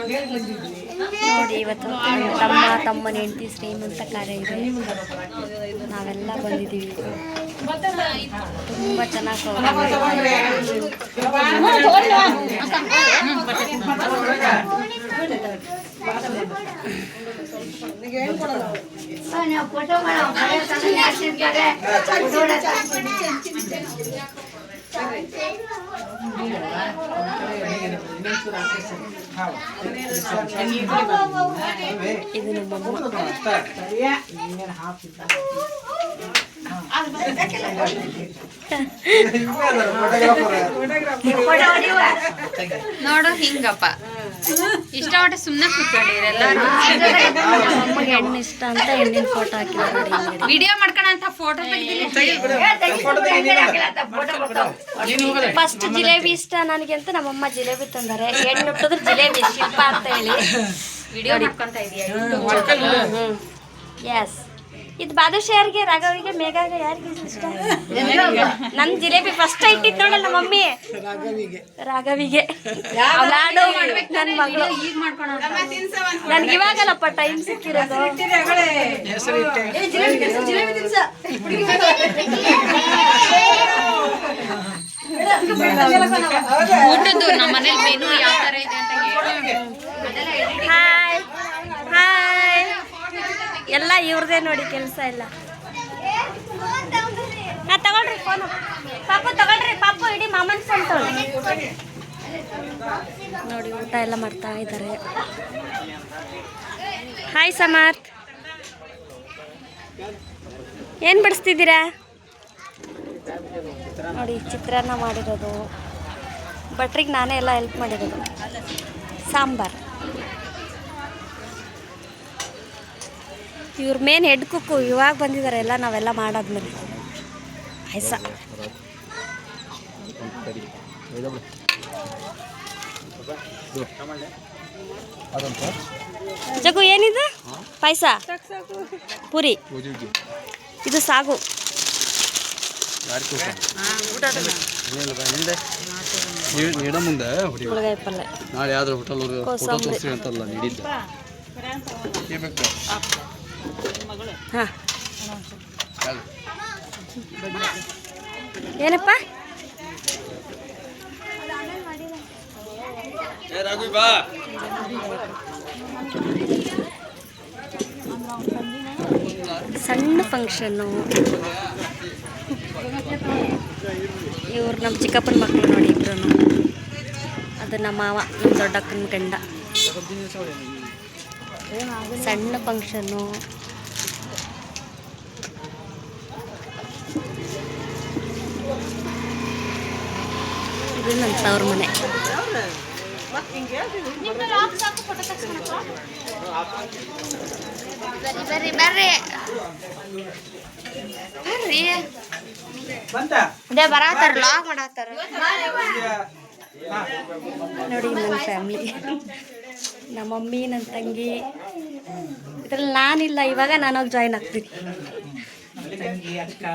ನೋಡಿ ಇವತ್ತು ತಮ್ಮನ ಹೆಂಡತಿ ಶ್ರೀಮಂತ ಕಾರ್ಯ ಇದೆ. ನಾವೆಲ್ಲ ಬಂದಿದ್ದೀವಿ. ತುಂಬ ಚೆನ್ನಾಗಿ ಇದು ನಮ್ಮ ನೋಡು ಹಿಂಗಪ್ಪ ಇಷ್ಟಪಟ್ಟು ಸುಮ್ಮನೆ ಕೂತ್ಕೊಂಡಿರಿ ಎಲ್ಲರೂ. ಅಮ್ಮಗೆ ಹೆಣ್ಣು ಇಷ್ಟ ಅಂತ ಹೆಣ್ಣಿನ ಫೋಟೋ ಹಾಕಿದ್ದಾರೆ. ವಿಡಿಯೋ ಮಾಡ್ಕೊಳಂತ ಫೋಟೋ ಫಸ್ಟ್ ಜಿಲೇಬಿ ಇಷ್ಟ ನನಗೆ ಅಂತ ನಮ್ಮಮ್ಮ ಜಿಲೇಬಿ ತಂದಾರೆ. ಹೆಣ್ಣು ಹುಟ್ಟಿದ್ರೆ ಜಿಲೇಬಿ ಶಿಲ್ಪ ಅಂತ ಹೇಳಿ ವಿಡಿಯೋ ಮಾಡ್ಕೊಂತ ಇದೀಯ. ಎಸ್. ಇದು ಬಾದುಷಾ ಯಾರಿಗೆ? ರಾಘವಿಗೆ, ಮೇಘಾಗೆ, ಯಾರಿಗೆ ಇಷ್ಟ? ನನ್ನ ಜಿಲೇಬಿ ಫಸ್ಟ್ ಇಟ್ಟಿದ್ದು ನೋಡಲ್ಲ ನಮ್ಮ ಮಮ್ಮಿ ರಾಘವಿಗೆ. ನನ್ನ ಮಗಳು ನನ್ಗೆ ಇವಾಗಲ್ಲಪ್ಪ ಟೈಮ್ ಸಿಕ್ಕಿರೋದು. ಊಟದ್ದು ನಮ್ಮ ಮನೇಲಿ ಮೆನು ಯಾವ ತರ ಇದೆ ಅಂತ ಹೇಳಿ. Hi hi. ಎಲ್ಲ ಇವ್ರದೇ ನೋಡಿ ಕೆಲಸ ಎಲ್ಲ. ತಗೊಳ್ರಿ ಫೋನು. ಪಾಪು ತಗೊಳ್ರಿ, ಪಾಪು ಇಡೀ ಮಾಮನ್ ಫೋನ್ ತಗೊಳ್ಳಿ. ನೋಡಿ ಊಟ ಎಲ್ಲ ಮಾಡ್ತಾ ಇದ್ದಾರೆ. ಹಾಯ್ ಸಮರ್ಥ್, ಏನು ಬಡಿಸ್ತಿದ್ದೀರಾ? ನೋಡಿ ಚಿತ್ರಾನ್ನ ಮಾಡಿರೋದು. ಭಟ್ರಿಗೆ ನಾನೇ ಎಲ್ಲ ಹೆಲ್ಪ್ ಮಾಡಿರೋದು. ಸಾಂಬಾರ್. ಇವ್ರ ಮೇನ್ ಹೆಡ್ ಕುಕ್ಕು ಇವಾಗ ಬಂದಿದ್ದಾರೆ ಎಲ್ಲ. ನಾವೆಲ್ಲ ಮಾಡಾದ್ಮೇಲೆ ಪಾಯಸ. ಜಗು ಏನಿದು? ಪಾಯಸ, ಪೂರಿ, ಇದು ಸಾಗು. ಹುಡುಗಾಯಿ ಪಲ್ಯ, ಹಾಂ. ಏನಪ್ಪ ಸಣ್ಣ ಫಂಕ್ಷನ್ನು. ಇವ್ರು ನಮ್ಮ ಚಿಕ್ಕಪ್ಪನ ಮಕ್ಕಳು ನೋಡಿ ಇಬ್ರು. ಅದು ನಮ್ಮ ಮಾವ, ನಮ್ಮ ದೊಡ್ಡಕ್ಕನ ಗಂಡ. ಸಣ್ಣ ಫಂಕ್ಷನ್ನು. ಇದು ನನ್ನ ತವ್ರ ಮನೆ. ಬರ್ರಿ ಬರ್ರಿ ಬರ್ರಿ ಬರತ್ತಾರ, ಲಾಗ್ ಮಾಡತ್ತಾರ ನೋಡಿ. ನನ್ನ ಫ್ಯಾಮಿಲಿ, ನಮ್ಮ ಮಮ್ಮಿ, ನನ್ನ ತಂಗಿ. ಇದ್ರಲ್ಲಿ ನಾನಿಲ್ಲ, ಇವಾಗ ನಾನೋಗಿ ಜಾಯ್ನ್ ಆಗ್ತೀನಿ.